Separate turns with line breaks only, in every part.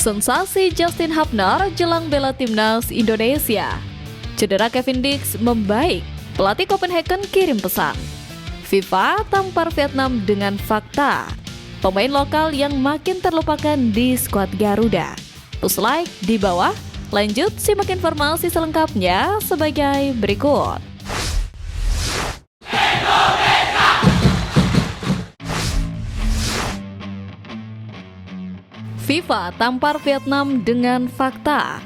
Sensasi Justin Hubner jelang bela timnas Indonesia. Cedera Kevin Dix membaik, pelatih Copenhagen kirim pesan. FIFA tampar Vietnam dengan fakta. Pemain lokal yang makin terlupakan di skuad Garuda. Push like di bawah. Lanjut simak informasi selengkapnya sebagai berikut. FIFA tampar Vietnam dengan fakta.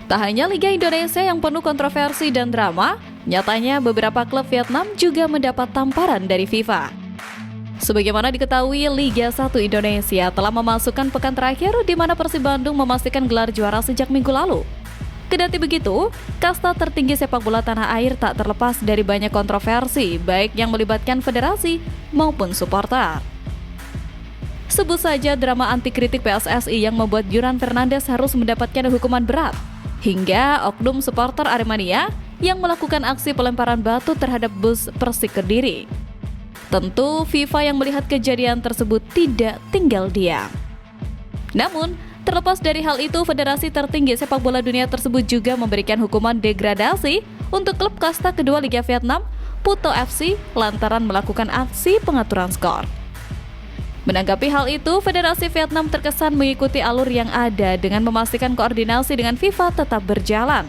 Tak hanya Liga Indonesia yang penuh kontroversi dan drama, nyatanya beberapa klub Vietnam juga mendapat tamparan dari FIFA. Sebagaimana diketahui, Liga 1 Indonesia telah memasukkan pekan terakhir di mana Persib Bandung memastikan gelar juara sejak minggu lalu. Kendati begitu, kasta tertinggi sepak bola tanah air tak terlepas dari banyak kontroversi, baik yang melibatkan federasi maupun supporter. Sebut saja drama anti kritik PSSI yang membuat Juran Fernandes harus mendapatkan hukuman berat, hingga oknum supporter Aremania yang melakukan aksi pelemparan batu terhadap bus Persik Kediri. Tentu FIFA yang melihat kejadian tersebut tidak tinggal diam. Namun, terlepas dari hal itu, federasi tertinggi sepak bola dunia tersebut juga memberikan hukuman degradasi untuk klub kasta kedua Liga Vietnam, Puto FC, lantaran melakukan aksi pengaturan skor. Menanggapi hal itu, Federasi Vietnam terkesan mengikuti alur yang ada dengan memastikan koordinasi dengan FIFA tetap berjalan.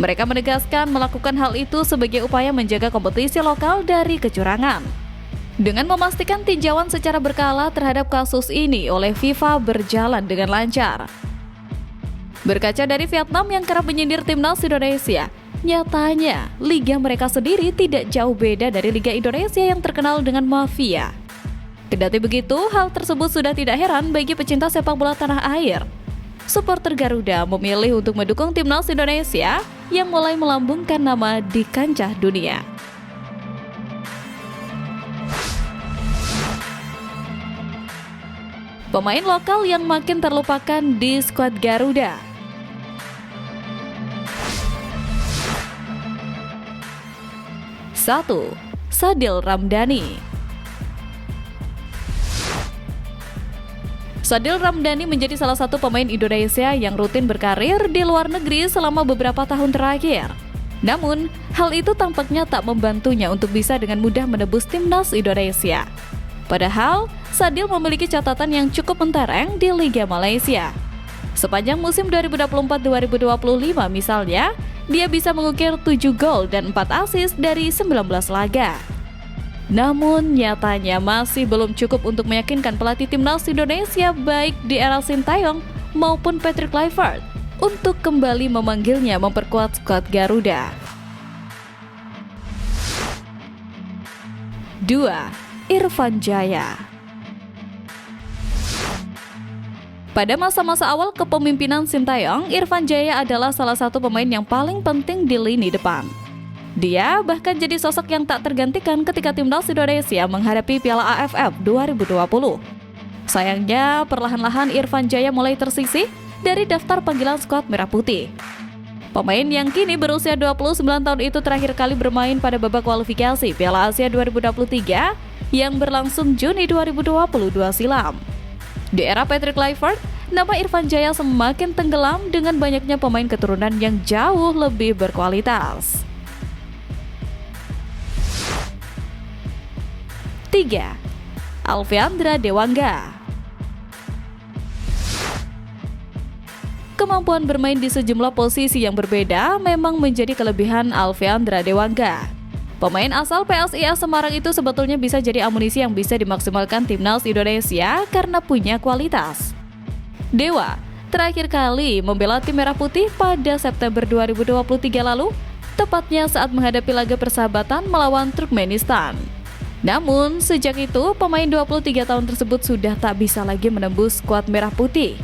Mereka menegaskan melakukan hal itu sebagai upaya menjaga kompetisi lokal dari kecurangan. Dengan memastikan tinjauan secara berkala terhadap kasus ini oleh FIFA berjalan dengan lancar. Berkaca dari Vietnam yang kerap menyindir timnas Indonesia, nyatanya liga mereka sendiri tidak jauh beda dari Liga Indonesia yang terkenal dengan mafia. Kendati begitu, hal tersebut sudah tidak heran bagi pecinta sepak bola tanah air. Supporter Garuda memilih untuk mendukung timnas Indonesia yang mulai melambungkan nama di kancah dunia. Pemain lokal yang makin terlupakan di skuad Garuda. Satu, Sadil Ramdhani. Sadil Ramdhani menjadi salah satu pemain Indonesia yang rutin berkarir di luar negeri selama beberapa tahun terakhir. Namun, hal itu tampaknya tak membantunya untuk bisa dengan mudah menebus timnas Indonesia. Padahal, Sadil memiliki catatan yang cukup mentereng di Liga Malaysia. Sepanjang musim 2024-2025 misalnya, dia bisa mengukir 7 gol dan 4 assist dari 19 laga. Namun, nyatanya masih belum cukup untuk meyakinkan pelatih timnas Indonesia baik di era Sintayong maupun Patrick Kluivert untuk kembali memanggilnya memperkuat skuad Garuda. 2. Irfan Jaya. Pada masa-masa awal kepemimpinan Sintayong, Irfan Jaya adalah salah satu pemain yang paling penting di lini depan. Dia bahkan jadi sosok yang tak tergantikan ketika timnas Indonesia menghadapi Piala AFF 2020. Sayangnya, perlahan-lahan Irfan Jaya mulai tersisih dari daftar panggilan skuad Merah Putih. Pemain yang kini berusia 29 tahun itu terakhir kali bermain pada babak kualifikasi Piala Asia 2023 yang berlangsung Juni 2022 silam. Di era Patrick Kluivert, nama Irfan Jaya semakin tenggelam dengan banyaknya pemain keturunan yang jauh lebih berkualitas. 3. Alfeandra Dewangga. Kemampuan bermain di sejumlah posisi yang berbeda memang menjadi kelebihan Alfeandra Dewangga. Pemain asal PSIS Semarang itu sebetulnya bisa jadi amunisi yang bisa dimaksimalkan timnas Indonesia karena punya kualitas. Dewa terakhir kali membela tim Merah Putih pada September 2023 lalu, tepatnya saat menghadapi laga persahabatan melawan Turkmenistan. Namun, sejak itu, pemain 23 tahun tersebut sudah tak bisa lagi menembus skuad Merah Putih.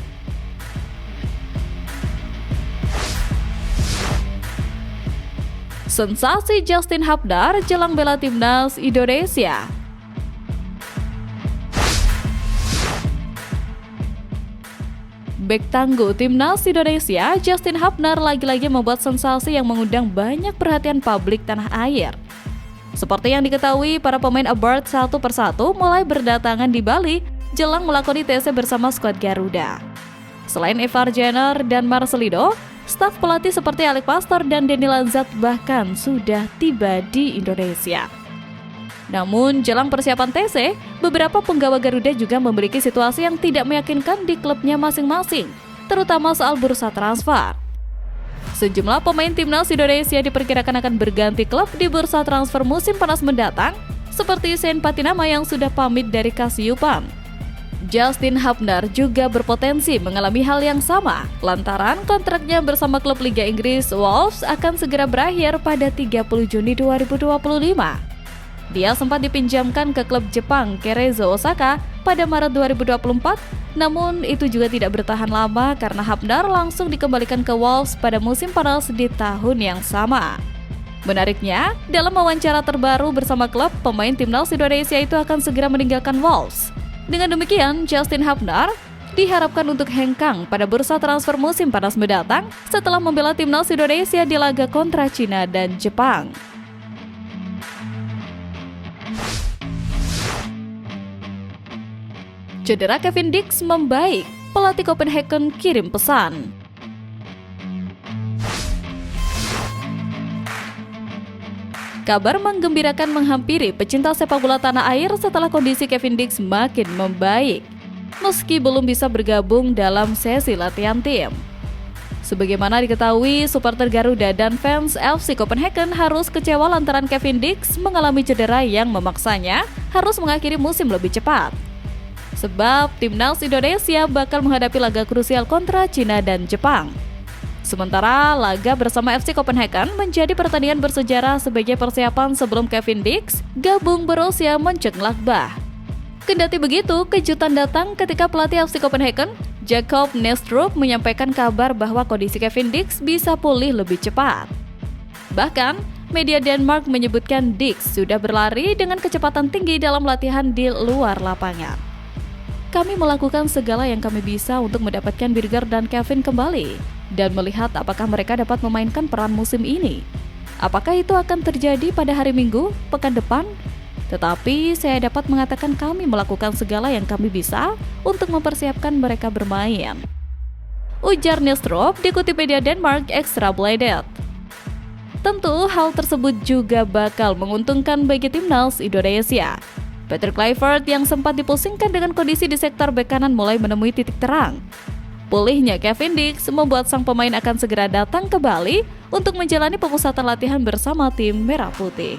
Sensasi Justin Hubner jelang bela timnas Indonesia. Bek tangguh timnas Indonesia, Justin Hubner lagi-lagi membuat sensasi yang mengundang banyak perhatian publik tanah air. Seperti yang diketahui, para pemain abroad satu persatu mulai berdatangan di Bali jelang melakoni TC bersama skuad Garuda. Selain Ivar Jenner dan Marcelino, staf pelatih seperti Alec Pastor dan Denny Lanzat bahkan sudah tiba di Indonesia. Namun, jelang persiapan TC, beberapa penggawa Garuda juga memiliki situasi yang tidak meyakinkan di klubnya masing-masing, terutama soal bursa transfer. Sejumlah pemain timnas Indonesia diperkirakan akan berganti klub di bursa transfer musim panas mendatang, seperti Shane Patinama yang sudah pamit dari Kasiyupan. Justin Hubner juga berpotensi mengalami hal yang sama, lantaran kontraknya bersama klub Liga Inggris Wolves akan segera berakhir pada 30 Juni 2025. Dia sempat dipinjamkan ke klub Jepang Cerezo Osaka pada Maret 2024, namun itu juga tidak bertahan lama karena Hubner langsung dikembalikan ke Wolves pada musim panas di tahun yang sama. Menariknya, dalam wawancara terbaru bersama klub, pemain timnas Indonesia itu akan segera meninggalkan Wolves. Dengan demikian, Justin Hubner diharapkan untuk hengkang pada bursa transfer musim panas mendatang setelah membela timnas Indonesia di laga kontra Cina dan Jepang. Cedera Kevin Dix membaik, pelatih Copenhagen kirim pesan. Kabar menggembirakan menghampiri pecinta sepak bola tanah air setelah kondisi Kevin Dix makin membaik, meski belum bisa bergabung dalam sesi latihan tim. Sebagaimana diketahui, supporter Garuda dan fans FC Copenhagen harus kecewa lantaran Kevin Dix mengalami cedera yang memaksanya harus mengakhiri musim lebih cepat. Sebab timnas Indonesia bakal menghadapi laga krusial kontra Cina dan Jepang. Sementara laga bersama FC Copenhagen menjadi pertandingan bersejarah sebagai persiapan sebelum Kevin Dix gabung Borussia Mönchengladbach. Kendati begitu, kejutan datang ketika pelatih FC Copenhagen, Jacob Nestrup, menyampaikan kabar bahwa kondisi Kevin Dix bisa pulih lebih cepat. Bahkan, media Denmark menyebutkan Dix sudah berlari dengan kecepatan tinggi dalam latihan di luar lapangan. Kami melakukan segala yang kami bisa untuk mendapatkan Birger dan Kevin kembali dan melihat apakah mereka dapat memainkan peran musim ini. Apakah itu akan terjadi pada hari Minggu, pekan depan? Tetapi saya dapat mengatakan kami melakukan segala yang kami bisa untuk mempersiapkan mereka bermain. Ujar Nestrup dikutip media Denmark Ekstrabladet. Tentu hal tersebut juga bakal menguntungkan bagi timnas Indonesia. Peter Kluivert yang sempat dipusingkan dengan kondisi di sektor bek kanan mulai menemui titik terang. Pulihnya Kevin Dix membuat sang pemain akan segera datang ke Bali untuk menjalani pemusatan latihan bersama tim Merah Putih.